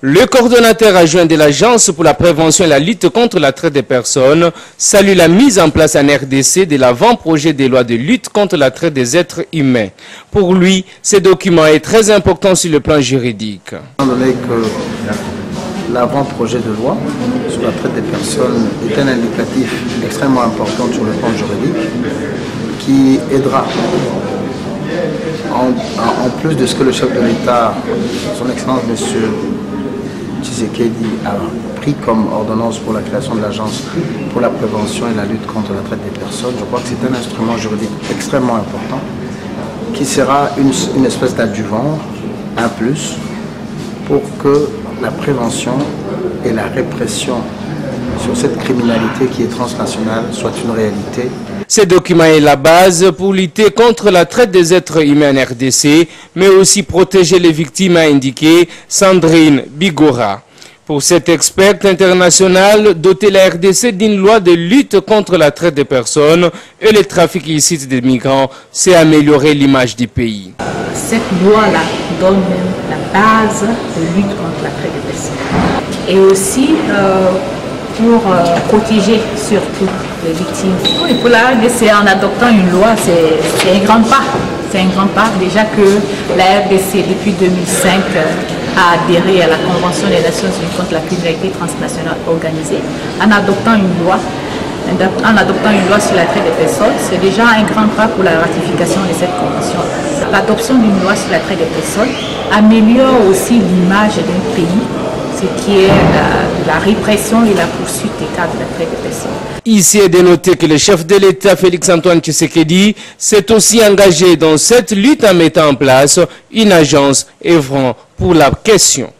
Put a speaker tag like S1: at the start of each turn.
S1: Le coordonnateur adjoint de l'Agence pour la prévention et la lutte contre la traite des personnes salue la mise en place en RDC de l'avant-projet des lois de lutte contre la traite des êtres humains. Pour lui, ce document est très important sur le plan juridique.
S2: Étant donné que l'avant-projet de loi sur la traite des personnes est un indicatif extrêmement important sur le plan juridique qui aidera, en plus de ce que le chef de l'État, son Excellence M. Tshisekedi, a pris comme ordonnance pour la création de l'Agence pour la prévention et la lutte contre la traite des personnes, je crois que c'est un instrument juridique extrêmement important qui sera une espèce d'adjuvant, un plus, pour que la prévention et la répression sur cette criminalité qui est transnationale soit une réalité.
S1: Ce document est la base pour lutter contre la traite des êtres humains en RDC, mais aussi protéger les victimes, a indiqué Sandrine Bigora. Pour cette experte internationale, doter la RDC d'une loi de lutte contre la traite des personnes et le trafic illicite des migrants, c'est améliorer l'image du pays.
S3: Cette loi-là donne même la base de lutte contre la traite des personnes. Et aussi pour protéger surtout les victimes. Et pour la RDC, en adoptant une loi, c'est un grand pas. C'est un grand pas. Déjà que la RDC, depuis 2005, a adhéré à la Convention des Nations Unies contre la criminalité transnationale organisée. En adoptant une loi sur la traite des personnes, c'est déjà un grand pas pour la ratification de cette convention. L'adoption d'une loi sur la traite des personnes améliore aussi l'image d'un pays, ce qui est la répression et la poursuite des cas de la traite des personnes.
S1: Ici est de noter que le chef de l'État, Félix-Antoine Tshisekedi, s'est aussi engagé dans cette lutte en mettant en place une agence œuvrant pour la question.